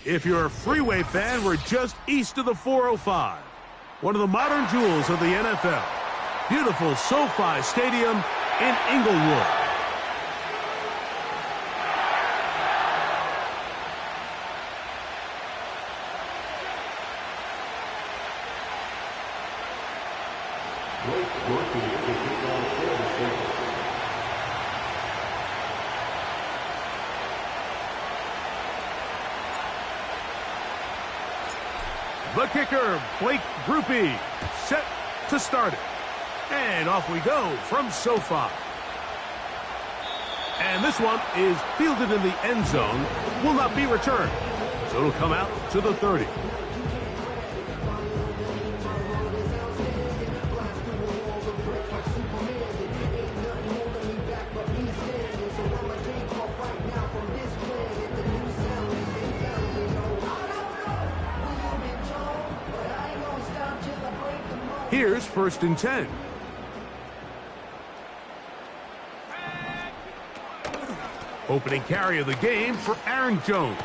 If you're a freeway fan, we're just east of the 405. One of the modern jewels of the NFL. Beautiful SoFi Stadium in Inglewood. The kicker, Blake Groupie, set to start it. And off we go from SoFi. And this one is fielded in the end zone, will not be returned. So it'll come out to the 30. Here's 1st and 10. Opening carry of the game for Aaron Jones.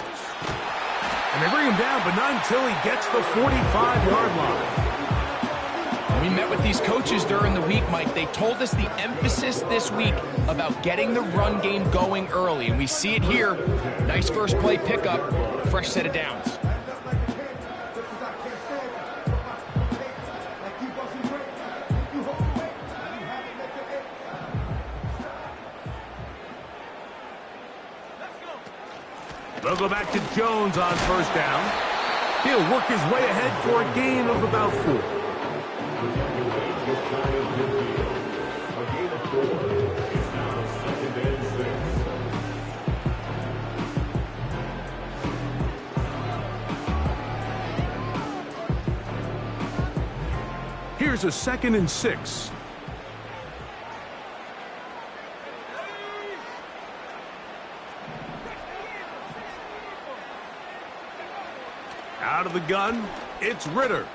And they bring him down, but not until he gets the 45-yard line. We met with these coaches during the week, Mike. They told us the emphasis this week about getting the run game going early, and we see it here. Nice first play pickup, fresh set of downs. They'll go back to Jones on 1st down. He'll work his way ahead for a gain of about 4. Here's a 2nd and 6. Out of the gun, it's Ritter.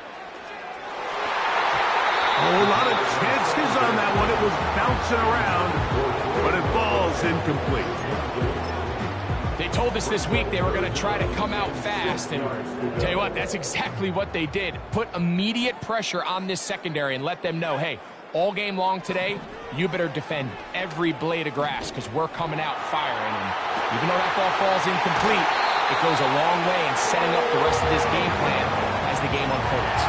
Oh, a lot of chances on that one. It was bouncing around, but it falls incomplete. They told us this week they were going to try to come out fast, and tell you what, that's exactly what they did. Put immediate pressure on this secondary and let them know, hey, all game long today, you better defend every blade of grass because we're coming out firing. And even though that ball falls incomplete, it goes a long way in setting up the rest of this game plan as the game unfolds.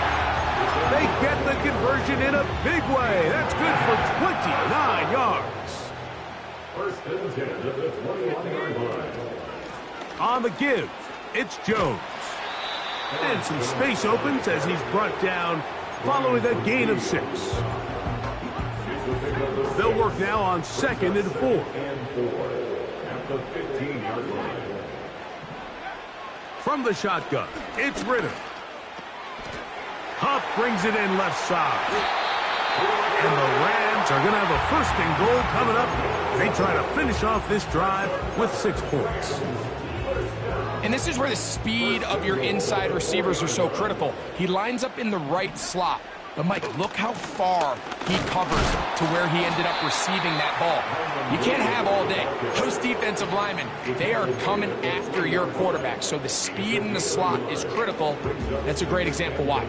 They get the conversion in a big way. That's good for 29 yards. 1st and 10 at the 21-yard line. On the give, it's Jones. And some space opens as he's brought down following a gain of 6. They'll work now on 2nd and 4. And 4 at the 15-yard line. From the shotgun, it's Ritter. Huff brings it in left side. And the Rams are going to have a 1st and goal coming up. They try to finish off this drive with 6 points. And this is where the speed of your inside receivers are so critical. He lines up in the right slot. But, Mike, look how far he covers to where he ended up receiving that ball. You can't have all day. Those defensive linemen, they are coming after your quarterback. So the speed in the slot is critical. That's a great example why.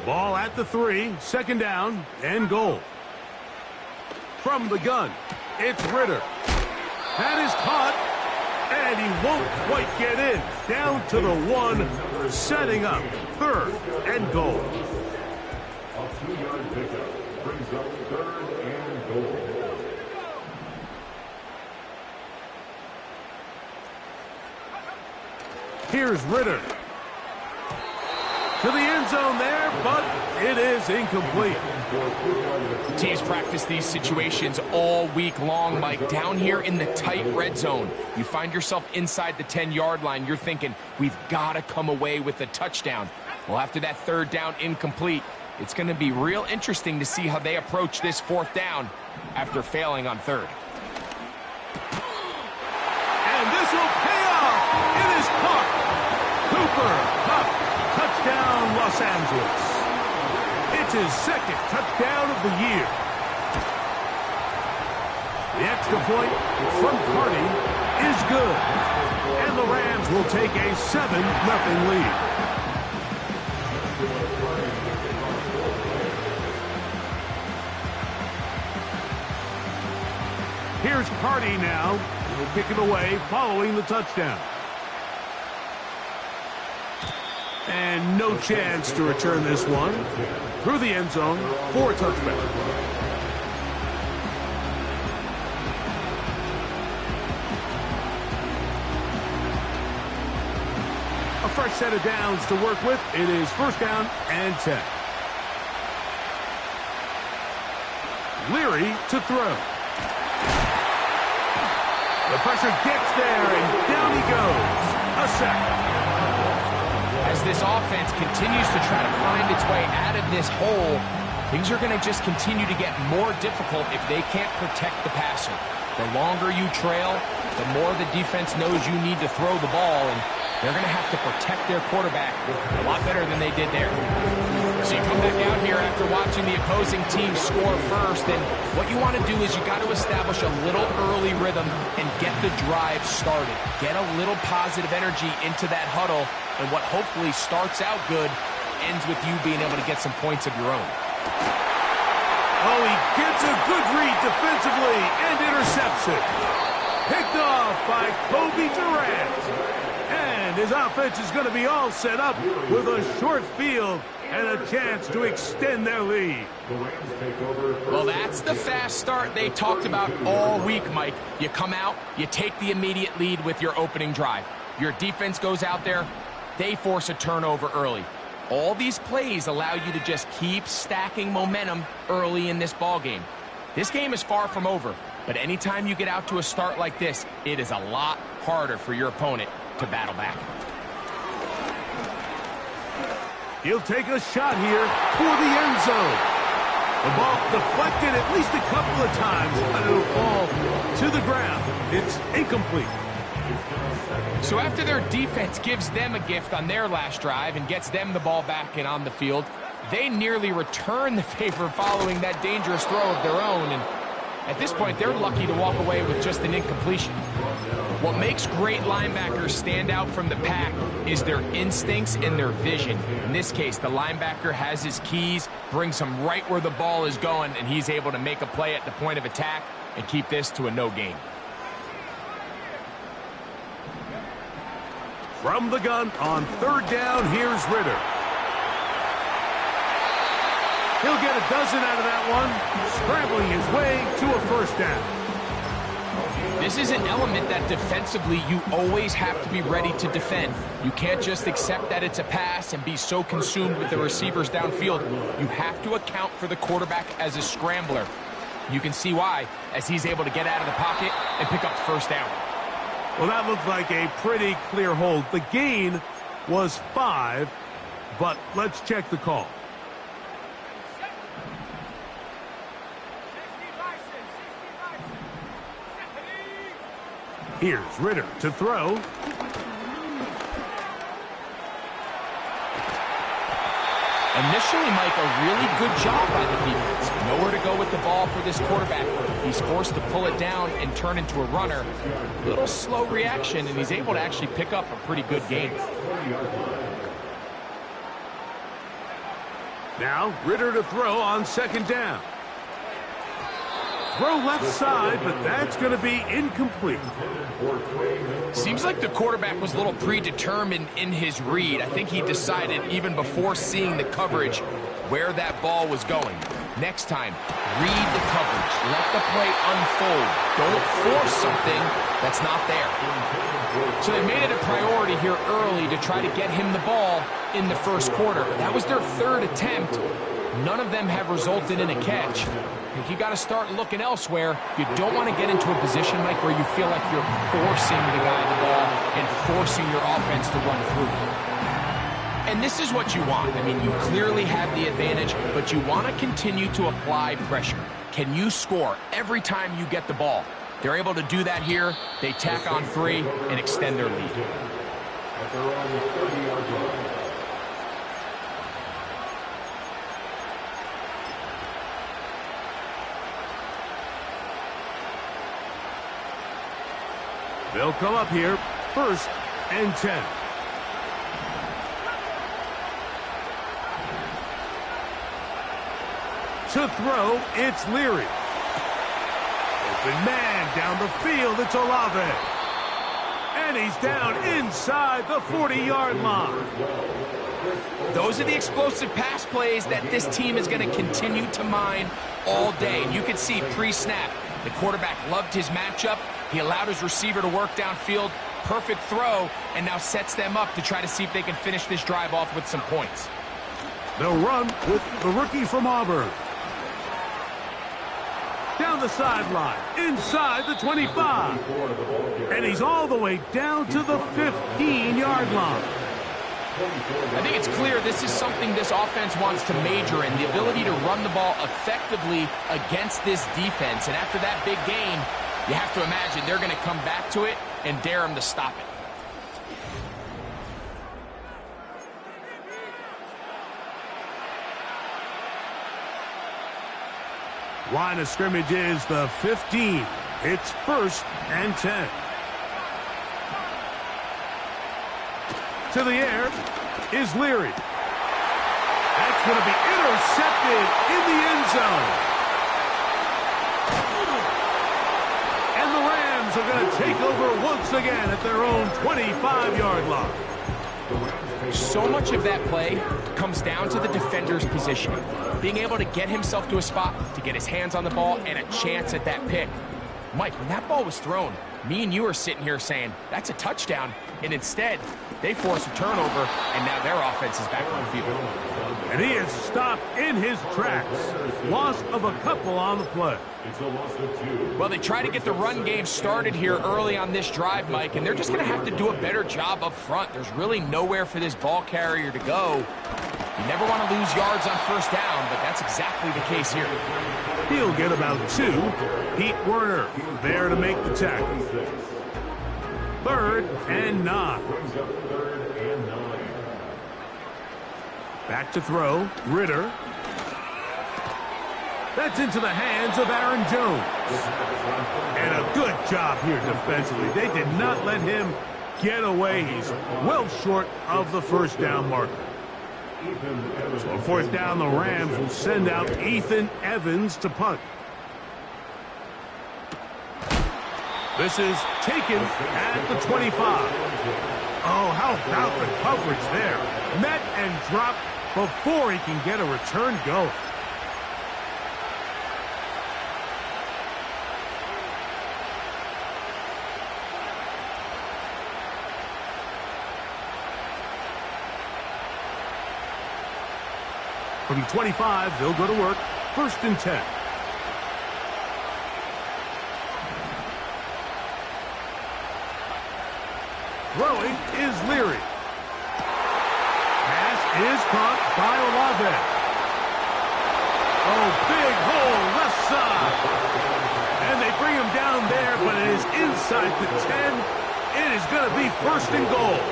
Ball at the 3, 2nd down, and goal. From the gun, it's Ritter. That is caught, and he won't quite get in. Down to the 1, setting up 3rd and goal. A 2-yard pickup brings up 3rd and goal. Here's Ritter. To the end zone there, but it is incomplete. Teams practice these situations all week long, Mike. Down here in the tight red zone, you find yourself inside the 10-yard line. You're thinking, we've got to come away with a touchdown. Well, after that 3rd down incomplete, it's going to be real interesting to see how they approach this 4th down after failing on 3rd. And this will pay off. It is caught. Cooper Kupp. Touchdown, Los Angeles. It's his 2nd touchdown of the year. The extra point from Carney, is good. And the Rams will take a 7-0 lead. Here's Cardi now. He'll kick it away following the touchdown. And no chance to return this one. Through the end zone for a touchback. A fresh set of downs to work with. It is 1st down and 10. Leary to throw. The pressure gets there, and down he goes. A sack. As this offense continues to try to find its way out of this hole, things are going to just continue to get more difficult if they can't protect the passer. The longer you trail, the more the defense knows you need to throw the ball, and they're going to have to protect their quarterback a lot better than they did there. So you come back out here after watching the opposing team score first, and what you want to do is you got to establish a little early rhythm and get the drive started. Get a little positive energy into that huddle, and what hopefully starts out good ends with you being able to get some points of your own. Oh, he gets a good read defensively and intercepts it. Picked off by Kobe Durant. And his offense is going to be all set up with a short field and a chance to extend their lead. Well, that's the fast start they talked about all week, Mike. You come out, you take the immediate lead with your opening drive. Your defense goes out there, they force a turnover early. All these plays allow you to just keep stacking momentum early in this ball game. This game is far from over, but anytime you get out to a start like this, it is a lot harder for your opponent to battle back. He'll take a shot here for the end zone. The ball deflected at least a couple of times, but it'll fall to the ground. It's incomplete. So after their defense gives them a gift on their last drive and gets them the ball back and on the field, they nearly return the favor following that dangerous throw of their own. And at this point, they're lucky to walk away with just an incompletion. What makes great linebackers stand out from the pack is their instincts and their vision. In this case, the linebacker has his keys, brings him right where the ball is going, and he's able to make a play at the point of attack and keep this to a no gain. From the gun on 3rd down, here's Ritter. He'll get a dozen out of that one, scrambling his way to a 1st down. This is an element that defensively you always have to be ready to defend. You can't just accept that it's a pass and be so consumed with the receivers downfield. You have to account for the quarterback as a scrambler. You can see why, as he's able to get out of the pocket and pick up the 1st down. Well, that looked like a pretty clear hold. The gain was 5, but let's check the call. Here's Ritter to throw. Initially, Mike, a really good job by the defense. Nowhere to go with the ball for this quarterback. He's forced to pull it down and turn into a runner. A little slow reaction, and he's able to actually pick up a pretty good gain. Now, Ritter to throw on 2nd down. Throw left side, but that's going to be incomplete. Seems like the quarterback was a little predetermined in his read. I think he decided even before seeing the coverage where that ball was going. Next time, read the coverage. Let the play unfold. Don't force something that's not there. So they made it a priority here early to try to get him the ball in the 1st quarter. That was their 3rd attempt. None of them have resulted in a catch. I think you got to start looking elsewhere. You don't want to get into a position, Mike, where you feel like you're forcing the guy the ball and forcing your offense to run through. And this is what you want. I mean, you clearly have the advantage, but you want to continue to apply pressure. Can you score every time you get the ball? They're able to do that here. They tack on 3 and extend their lead. They'll come up here, 1st and 10. To throw, it's Leary. Open man down the field, it's Olave. And he's down inside the 40-yard line. Those are the explosive pass plays that this team is going to continue to mine all day. And you can see pre-snap, the quarterback loved his matchup. He allowed his receiver to work downfield. Perfect throw, and now sets them up to try to see if they can finish this drive off with some points. They'll run with the rookie from Auburn. Down the sideline, inside the 25. And he's all the way down to the 15-yard line. I think it's clear this is something this offense wants to major in, the ability to run the ball effectively against this defense. And after that big gain, you have to imagine they're going to come back to it and dare him to stop it. Line of scrimmage is the 15. It's 1st and 10. To the air is Leary. That's going to be intercepted in the end zone. And the Rams are going to take over once again at their own 25-yard line. So much of that play comes down to the defender's positioning. Being able to get himself to a spot, to get his hands on the ball, and a chance at that pick. Mike, when that ball was thrown, me and you are sitting here saying, that's a touchdown. And instead, they force a turnover, and now their offense is back on the field. And he is stopped in his tracks. Loss of a couple on the play. Well, they try to get the run game started here early on this drive, Mike, and they're just going to have to do a better job up front. There's really nowhere for this ball carrier to go. You never want to lose yards on 1st down, but that's exactly the case here. He'll get about 2. Pete Werner there to make the tackle. 3rd and 9. Back to throw, Ritter. That's into the hands of Aaron Jones. And a good job here defensively. They did not let him get away. He's well short of the 1st down marker. So on 4th down, the Rams will send out Ethan Evans to punt. This is taken at the 25. Oh, how about the coverage there? Met and dropped before he can get a return going. From the 25, they'll go to work. 1st and 10. Throwing is Leary. Pass is caught by Olave. Oh, big hole left side. And they bring him down there, but it is inside the 10. It is going to be 1st and goal.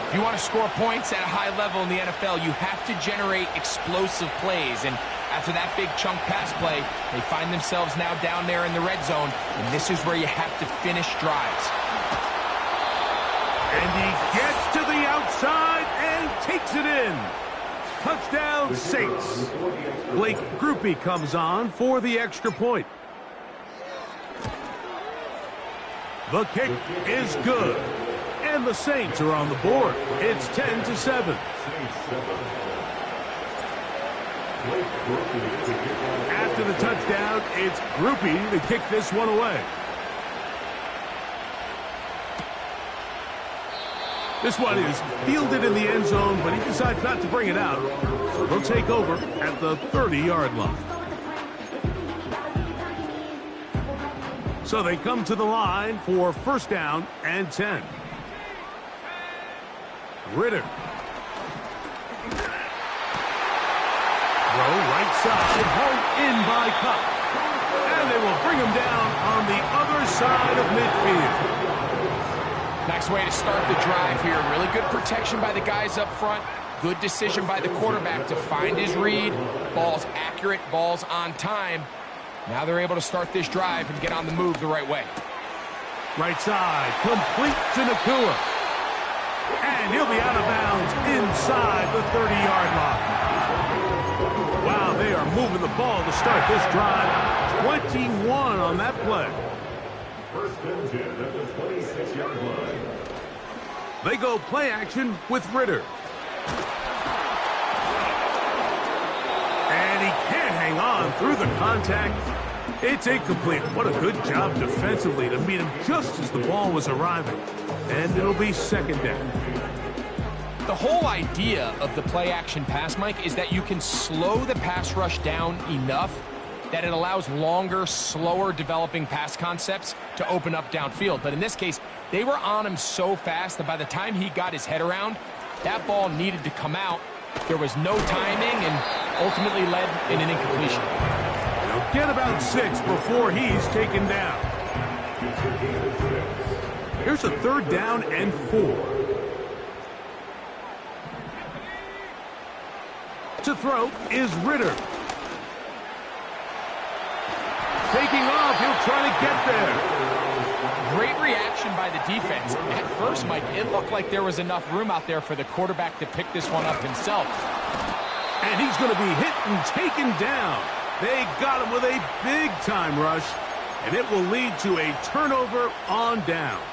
If you want to score points at a high level in the NFL, you have to generate explosive plays. And after that big chunk pass play, they find themselves now down there in the red zone. And this is where you have to finish drives. And he gets to the outside and takes it in. Touchdown, Saints. Blake Groupie comes on for the extra point. The kick is good. And the Saints are on the board. It's 10-7. After the touchdown, it's Groupie to kick this one away. This one is fielded in the end zone, but he decides not to bring it out. So they'll take over at the 30-yard line. So they come to the line for 1st down and 10. Ritter. Throw right side, home in by Cup. And they will bring him down on the other side of midfield. Nice way to start the drive here. Really good protection by the guys up front. Good decision by the quarterback to find his read. Ball's accurate, ball's on time. Now they're able to start this drive and get on the move the right way. Right side, complete to Nakua. And he'll be out of bounds inside the 30-yard line. Wow, they are moving the ball to start this drive. 21 on that play. First and 10 at the 26-yard line. They go play action with Ritter. And he can't hang on through the contact. It's incomplete. What a good job defensively to meet him just as the ball was arriving. And it'll be second down. The whole idea of the play-action pass, Mike, is that you can slow the pass rush down enough that it allows longer, slower developing pass concepts to open up downfield. But in this case, they were on him so fast that by the time he got his head around, that ball needed to come out. There was no timing and ultimately led in an incompletion. They'll get about 6 before he's taken down. Here's a third down and 4. To throw is Ritter. Taking off, he'll try to get there. Great reaction by the defense. At first, Mike, it looked like there was enough room out there for the quarterback to pick this one up himself. And he's going to be hit and taken down. They got him with a big-time rush, and it will lead to a turnover on downs.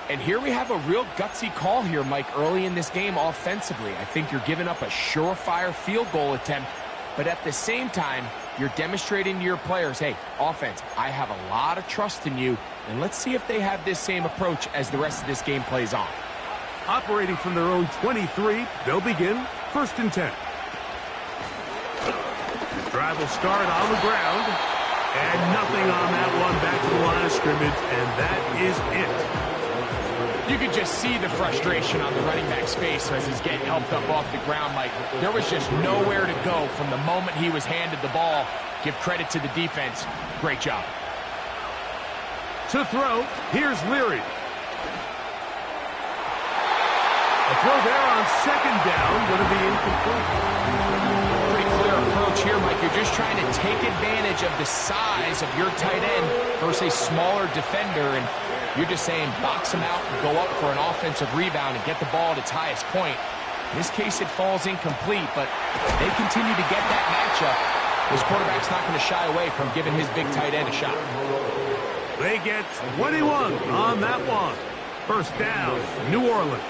And here we have a real gutsy call here, Mike, early in this game offensively. I think you're giving up a surefire field goal attempt, but at the same time, you're demonstrating to your players, hey, offense, I have a lot of trust in you, and let's see if they have this same approach as the rest of this game plays on. Operating from their own 23, they'll begin first and 10. The drive will start on the ground, and nothing on that one back to the line of scrimmage, and that is it. You could just see the frustration on the running back's face as he's getting helped up off the ground. Like, there was just nowhere to go from the moment he was handed the ball. Give credit to the defense. Great job. To throw, here's Leary. A throw there on second down, going to be incomplete. Pretty clear approach here, Mike. You're just trying to take advantage of the size of your tight end versus a smaller defender, and you're just saying box him out and go up for an offensive rebound and get the ball at its highest point. In this case, it falls incomplete, but they continue to get that matchup. This quarterback's not going to shy away from giving his big tight end a shot. They get 21 on that one. First down, New Orleans.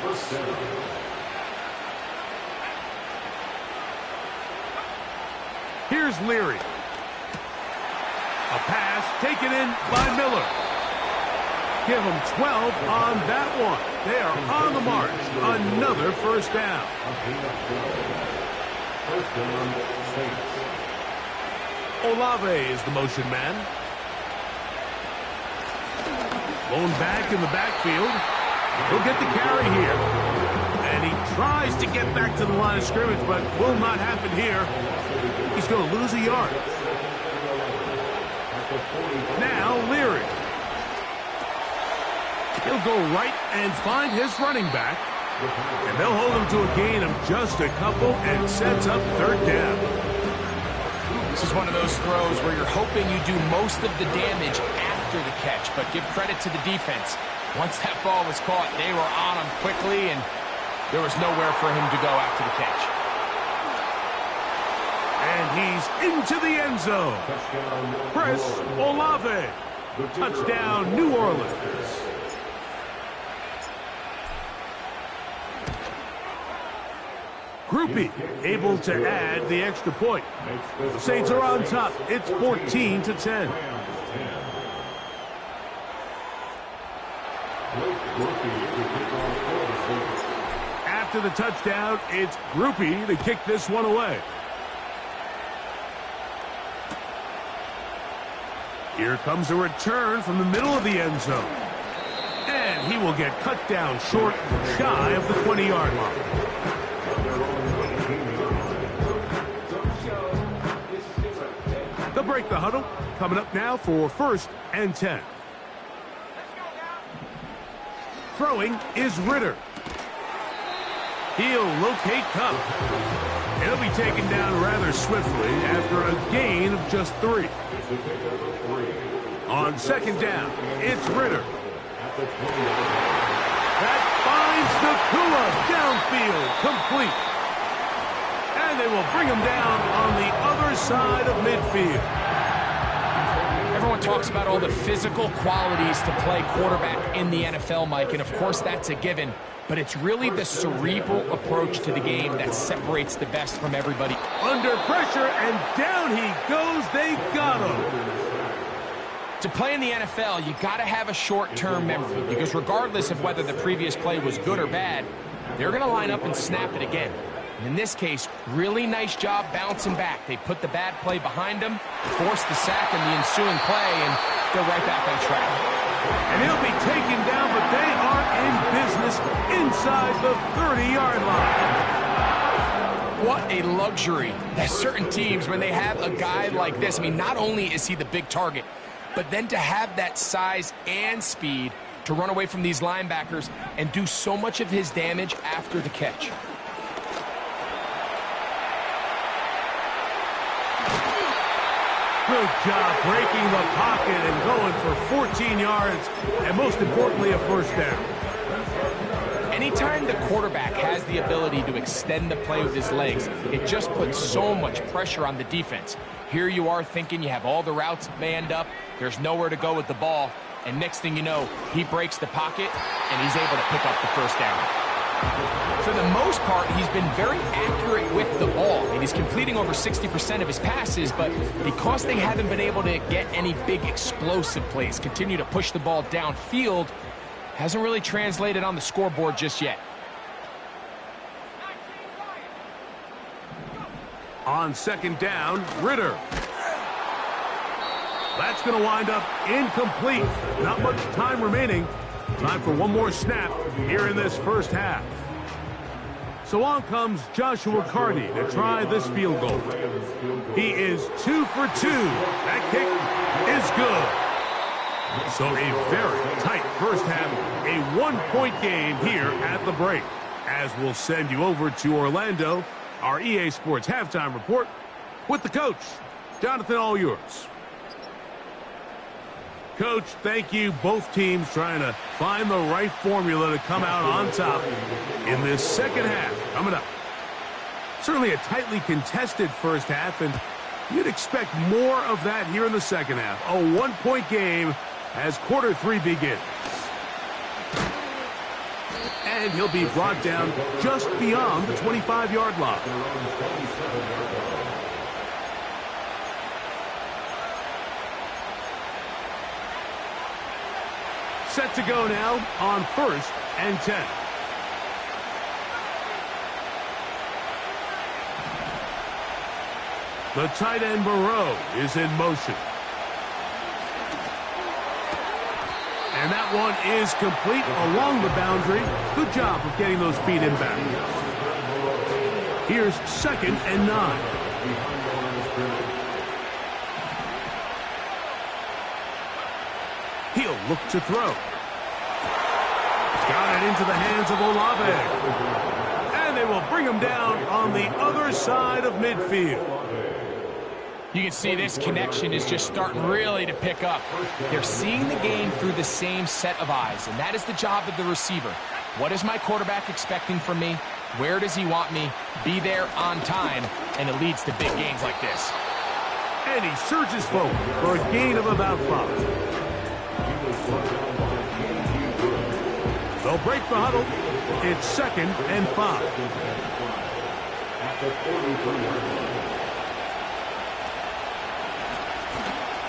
Here's Leary. A pass taken in by Miller. Give them 12 on that one. They are on the march. Another first down. Olave is the motion man. Blown back in the backfield. He'll get the carry here. And he tries to get back to the line of scrimmage, but will not happen here. He's going to lose a yard. Now Leary. He'll go right and find his running back. And they'll hold him to a gain of just a couple and sets up third down. This is one of those throws where you're hoping you do most of the damage after the catch, but give credit to the defense. Once that ball was caught, they were on him quickly, and there was nowhere for him to go after the catch. And he's into the end zone. Chris Olave. Touchdown, New Orleans. Groupie able to add the extra point. The Saints are on top. It's 14-10. After the touchdown, it's Groupie to kick this one away. Here comes a return from the middle of the end zone. And he will get cut down short, shy of the 20-yard line. They'll break the huddle. Coming up now for first and 10. Throwing is Ritter. He'll locate Cup. He'll be taken down rather swiftly after a gain of just 3. On second down, it's Ritter. That finds Nakua downfield, complete. And they will bring him down on the other side of midfield. Everyone talks about all the physical qualities to play quarterback in the NFL, Mike, and of course that's a given. But it's really the cerebral approach to the game that separates the best from everybody. Under pressure, and down he goes. They got him. To play in the NFL, you got to have a short-term memory, because regardless of whether the previous play was good or bad, they're going to line up and snap it again. And in this case, really nice job bouncing back. They put the bad play behind them, forced the sack in the ensuing play, and they're right back on track. And he'll be taken down, but they are in business inside the 30-yard line. What a luxury that certain teams, when they have a guy like this, I mean, not only is he the big target, but then to have that size and speed to run away from these linebackers and do so much of his damage after the catch. Good job breaking the pocket and going for 14 yards, and most importantly, a first down. Anytime the quarterback has the ability to extend the play with his legs, it just puts so much pressure on the defense. Here you are thinking you have all the routes manned up, there's nowhere to go with the ball, and next thing you know, he breaks the pocket, and he's able to pick up the first down. For the most part, he's been very accurate with the ball. I mean, he's completing over 60% of his passes, but because they haven't been able to get any big explosive plays, continue to push the ball downfield, hasn't really translated on the scoreboard just yet. On second down, Ritter. That's going to wind up incomplete. Not much time remaining. Time for one more snap here in this first half. So on comes Joshua Carty to try this field goal. He is 2 for 2. That kick is good. So a very tight first half, a one-point game here at the break. As we'll send you over to Orlando, our EA Sports halftime report with the coach. Jonathan, all yours. Coach, thank you. Both teams trying to find the right formula to come out on top in this second half. Coming up. Certainly a tightly contested first half, and you'd expect more of that here in the second half. A one-point game as quarter 3 begins. And he'll be brought down just beyond the 25-yard line. Set to go now on 1st and 10. The tight end Moreau is in motion. And that one is complete along the boundary. Good job of getting those feet inbound. Here's 2nd and 9. He'll look to throw. Got it into the hands of Olave. And they will bring him down on the other side of midfield. You can see this connection is just starting really to pick up. They're seeing the game through the same set of eyes, and that is the job of the receiver. What is my quarterback expecting from me? Where does he want me? Be there on time, and it leads to big gains like this. And he surges forward for a gain of about 5. They'll break the huddle. It's 2nd and 5.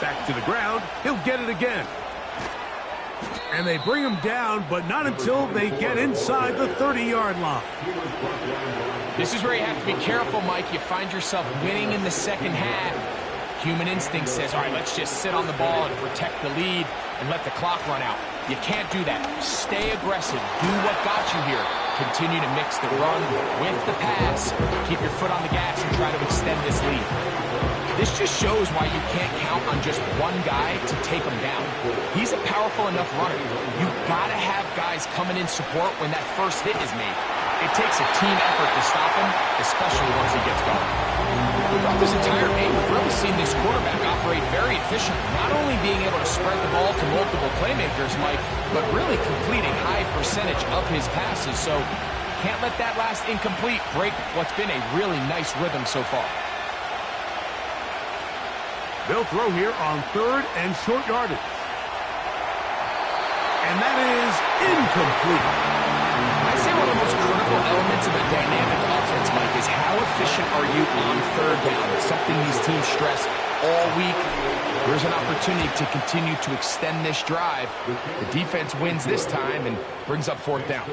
Back to the ground. He'll get it again. And they bring him down, but not until they get inside the 30-yard line. This is where you have to be careful, Mike. You find yourself winning in the second half. Human instinct says, all right, let's just sit on the ball and protect the lead and let the clock run out. You can't do that. Stay aggressive. Do what got you here. Continue to mix the run with the pass. Keep your foot on the gas and try to extend this lead. This just shows why you can't count on just one guy to take him down. He's a powerful enough runner. You've got to have guys coming in support when that first hit is made. It takes a team effort to stop him, especially once he gets going. Throughout this entire game, we've really seen this quarterback operate very efficiently, not only being able to spread the ball to multiple playmakers, Mike, but really completing high percentage of his passes. So can't let that last incomplete break what's been a really nice rhythm so far. They'll throw here on 3rd and short yardage. And that is incomplete. I'd say one of the most critical elements of a dynamic offense, Mike, is how efficient are you on 3rd down? It's something these teams stress all week. There's an opportunity to continue to extend this drive. The defense wins this time and brings up 4th down.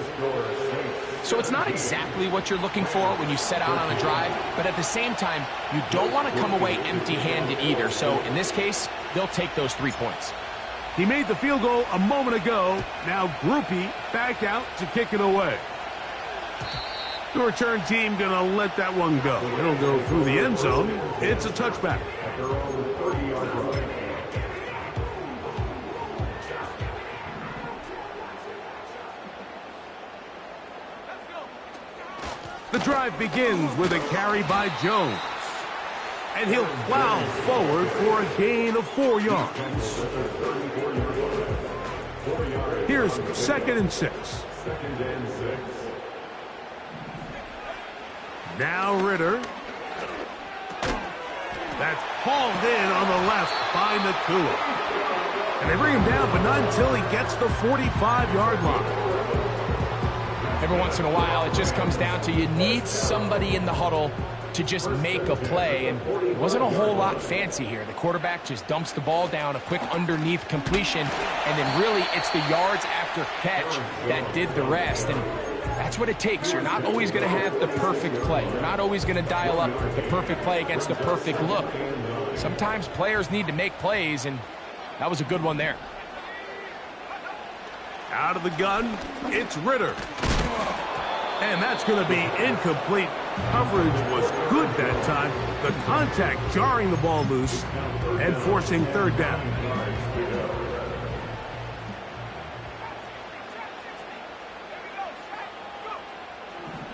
So it's not exactly what you're looking for when you set out on a drive, but at the same time, you don't want to come away empty-handed either. So in this case, they'll take those 3 points. He made the field goal a moment ago. Now Groupie back out to kick it away. The return team going to let that one go. It'll go through the end zone. It's a touchback. The drive begins with a carry by Jones. And he'll plow forward for a gain of 4 yards. Here's 2nd and 6. Now Ritter. That's hauled in on the left by Nakua. And they bring him down, but not until he gets the 45-yard line. Every once in a while, it just comes down to you need somebody in the huddle to just make a play, and it wasn't a whole lot fancy here. The quarterback just dumps the ball down, a quick underneath completion, and then really it's the yards after catch that did the rest, and that's what it takes. You're not always going to have the perfect play. You're not always going to dial up the perfect play against the perfect look. Sometimes players need to make plays, and that was a good one there. Out of the gun, it's Ritter. And that's going to be incomplete. Coverage was good that time. The contact jarring the ball loose and forcing 3rd down.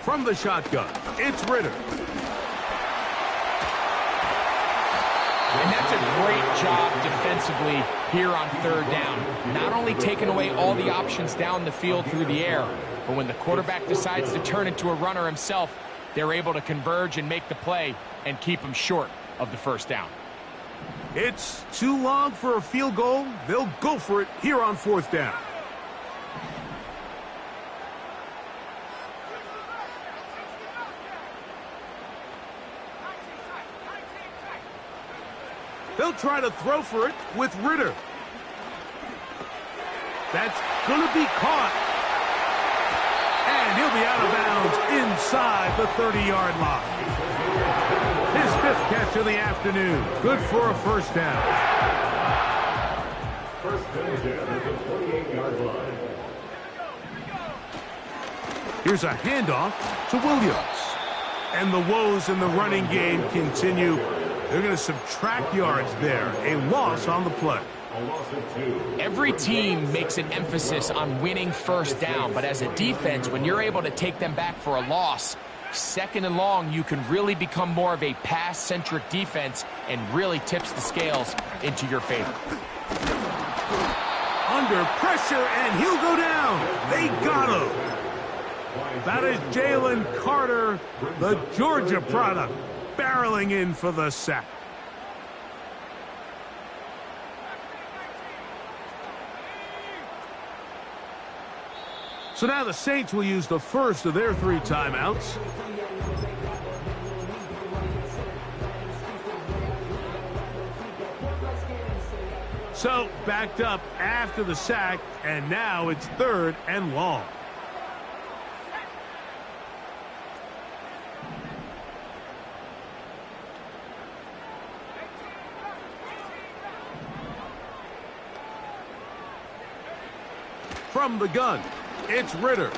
From the shotgun, it's Ritter. And that's a great job defensively here on 3rd down. Not only taking away all the options down the field through the air, but when the quarterback decides to turn into a runner himself, they're able to converge and make the play and keep him short of the 1st down. It's too long for a field goal. They'll go for it here on 4th down. They'll try to throw for it with Ritter. That's going to be caught. And he'll be out of bounds inside the 30-yard line. His 5th catch of the afternoon. Good for a 1st down. First down at the 28-yard line. Here's a handoff to Williams. And the woes in the running game continue. They're going to subtract yards there. A loss on the play. Every team makes an emphasis on winning 1st down, but as a defense, when you're able to take them back for a loss, 2nd and long, you can really become more of a pass-centric defense and really tips the scales into your favor. Under pressure, and he'll go down. They got him. That is Jalen Carter, the Georgia product, barreling in for the sack. So now the Saints will use the first of their 3 timeouts. So backed up after the sack, and now it's 3rd and long. From the gun, it's Ritter.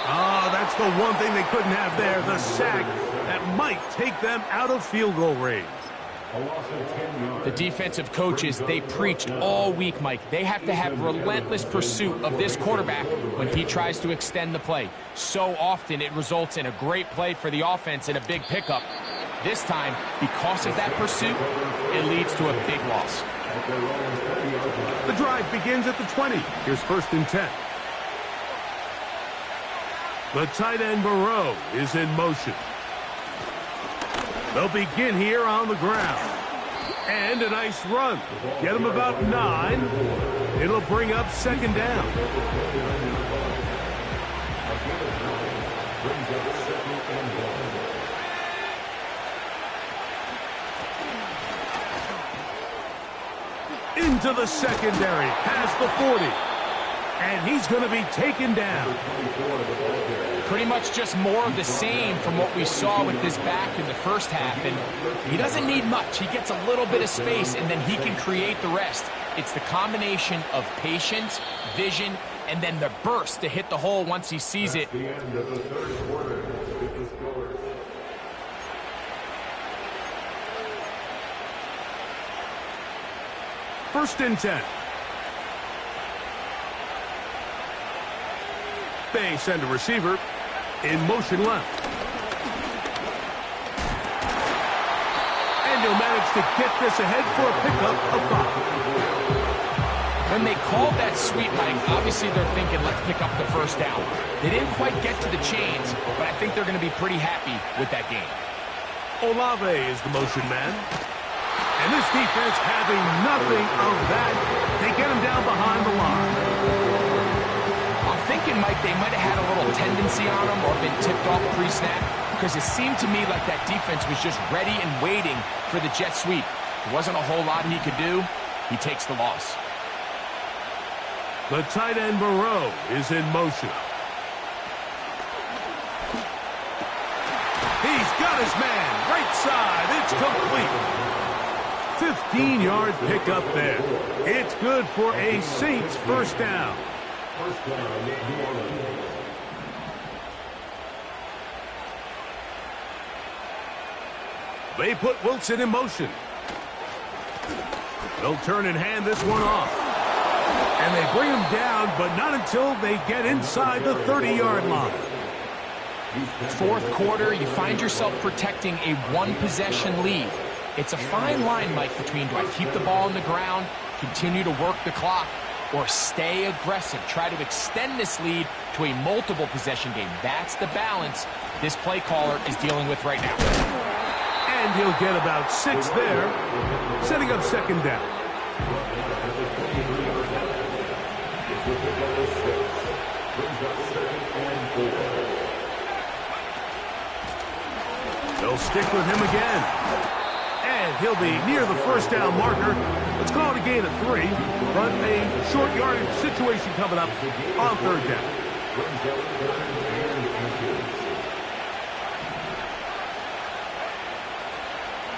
Oh, that's the one thing they couldn't have there, the sack that might take them out of field goal range. A loss of 10 yards. The defensive coaches, they preached all week, Mike. They have to have relentless pursuit of this quarterback when he tries to extend the play. So often it results in a great play for the offense and a big pickup. This time, because of that pursuit, it leads to a big loss. The drive begins at the 20. Here's 1st and 10. The tight end Burrow is in motion. They'll begin here on the ground. And a nice run. Get him about 9. It'll bring up 2nd down. Into the secondary, past the 40. And he's going to be taken down. Pretty much just more of the same from what we saw with this back in the first half. And he doesn't need much. He gets a little bit of space, and then he can create the rest. It's the combination of patience, vision, and then the burst to hit the hole once he sees it. The end of the 3rd quarter. With the scores. First and 10. They send a receiver in motion left. And he'll manage to get this ahead for a pickup of 5. When they called that sweep, Mike, obviously they're thinking, let's pick up the 1st down. They didn't quite get to the chains, but I think they're going to be pretty happy with that game. Olave is the motion man. And this defense having nothing of that. They get him down behind the line. I'm thinking, Mike, they might have had a little tendency on him or been tipped off pre-snap, because it seemed to me like that defense was just ready and waiting for the jet sweep. There wasn't a whole lot he could do. He takes the loss. The tight end Burrow is in motion. He's got his man. Right side. It's complete. 15-yard pickup there. It's good for a Saints 1st down. First down, New Orleans. They put Wilson in motion. They'll turn and hand this one off. And they bring him down, but not until they get inside the 30-yard line. 4th quarter, you find yourself protecting a 1-possession lead. It's a fine line, Mike, between do I keep the ball on the ground, continue to work the clock, or stay aggressive, try to extend this lead to a multiple possession game. That's the balance this play caller is dealing with right now. And he'll get about 6 there, setting up 2nd down. They'll stick with him again. And he'll be near the 1st down marker. Let's call it a gain of 3, but a short yardage situation coming up on 3rd down.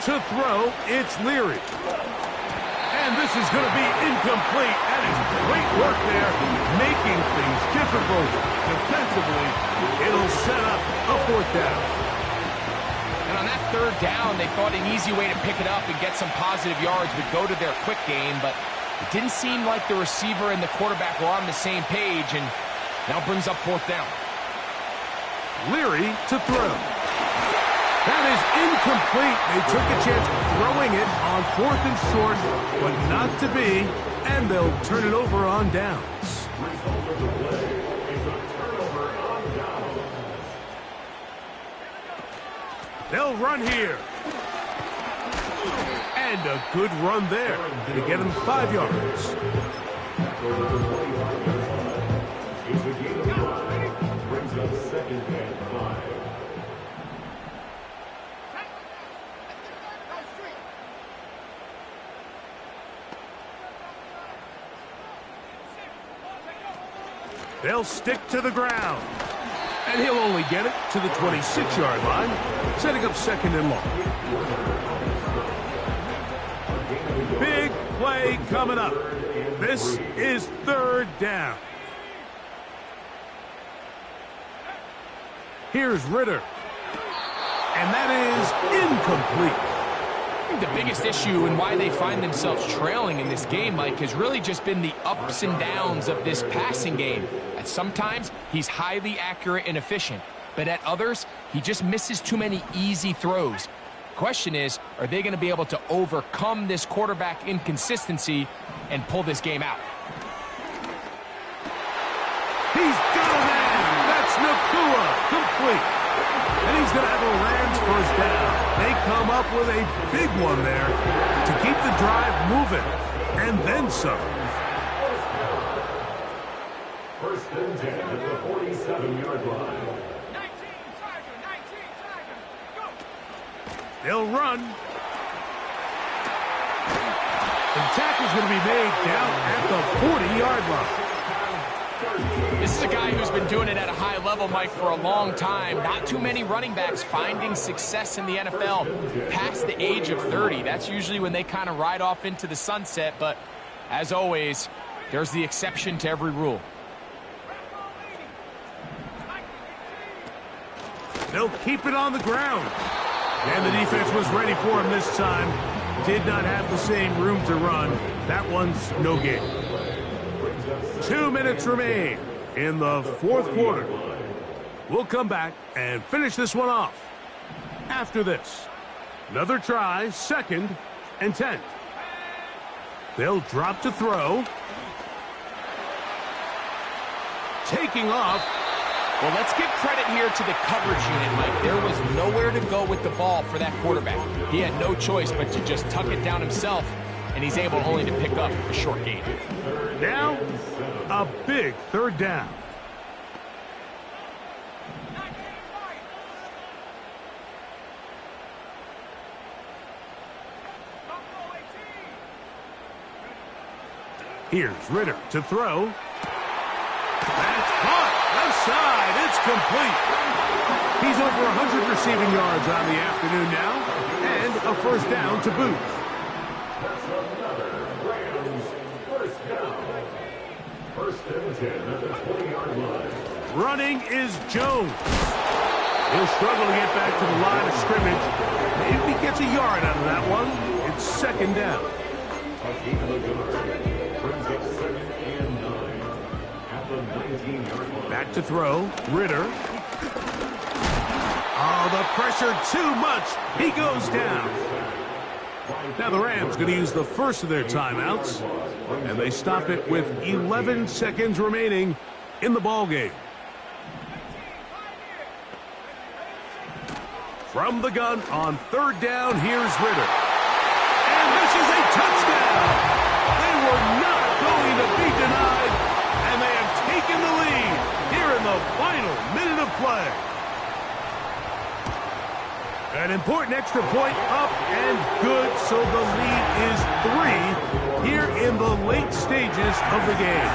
To throw, it's Leary. And this is going to be incomplete. That is great work there, making things difficult defensively. It'll set up a 4th down. And on that 3rd down, they thought an easy way to pick it up and get some positive yards would go to their quick game, but it didn't seem like the receiver and the quarterback were on the same page, and now brings up 4th down. Leary to throw. That is incomplete. They took a chance throwing it on 4th and short, but not to be, and they'll turn it over on downs. Result of the play is a turnover on downs. They'll run here. And a good run there. Going to get him 5 yards. It's a gain of 5. Brings up 2nd and 5. They'll stick to the ground. And he'll only get it to the 26-yard line, setting up 2nd and long. Big play coming up. This is 3rd down. Here's Ritter. And that is incomplete. think the biggest issue and why they find themselves trailing in this game, Mike, has really just been the ups and downs of this passing game. At sometimes, he's highly accurate and efficient, but at others, he just misses too many easy throws. Question is, are they going to be able to overcome this quarterback inconsistency and pull this game out? He's got a man. That's Nakua, complete. And he's going to have a Rams first down. They come up with a big one there to keep the drive moving, and then some. First and 10 at the 47-yard line. They'll run. The tackle's going to be made down at the 40-yard line. This is a guy who's been doing it at a high level, Mike, for a long time. Not too many running backs finding success in the NFL past the age of 30. That's usually when they kind of ride off into the sunset, but as always, there's the exception to every rule. They'll keep it on the ground. And the defense was ready for him this time. Did not have the same room to run. That one's no gain. 2 minutes remain in the fourth quarter. We'll come back and finish this one off after this. Another try, 2nd and 10. They'll drop to throw. Taking off. Well, let's give credit here to the coverage unit, Mike. There was nowhere to go with the ball for that quarterback. He had no choice but to just tuck it down himself, and he's able only to pick up a short gain. Now, a big 3rd down. Here's Ritter to throw. That's caught. Left side. It's complete. He's over 100 receiving yards on the afternoon now, and a first down to boot. That's another Rams first down. First and 10 at the 20-yard line. Running is Jones. He'll struggle to get back to the line of scrimmage. Maybe he gets a yard out of that one. It's 2nd down. Brings up 2nd and 9 at the 19-yard line. Back to throw. Ritter. Oh, the pressure too much. He goes down. Now the Rams going to use the first of their timeouts, and they stop it with 11 seconds remaining in the ball game. From the gun on 3rd down, here's Ritter. And this is a touchdown. They were not going to be denied, and they have taken the lead here in the final minute of play. An important extra point up and good, so the lead is 3 here in the late stages of the game.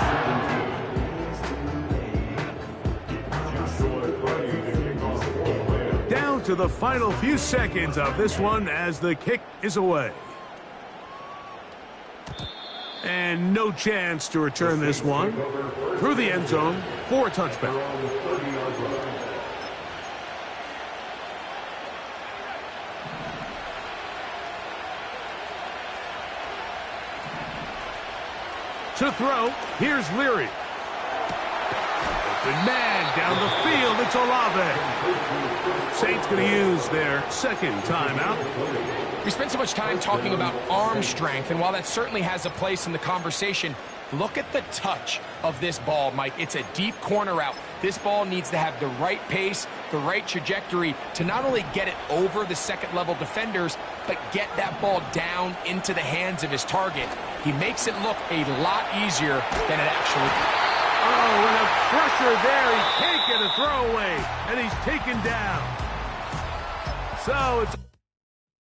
Down to the final few seconds of this one as the kick is away. And no chance to return this one through the end zone for a touchback. To throw, here's Leary. Open man down the field, it's Olave. Saints going to use their 2nd timeout. We spent so much time talking about arm strength, and while that certainly has a place in the conversation, look at the touch of this ball, Mike. It's a deep corner route. This ball needs to have the right pace, the right trajectory to not only get it over the second-level defenders, but get that ball down into the hands of his target. He makes it look a lot easier than it actually is. Oh, and a pressure there. He can't get a throwaway, and he's taken down. So it's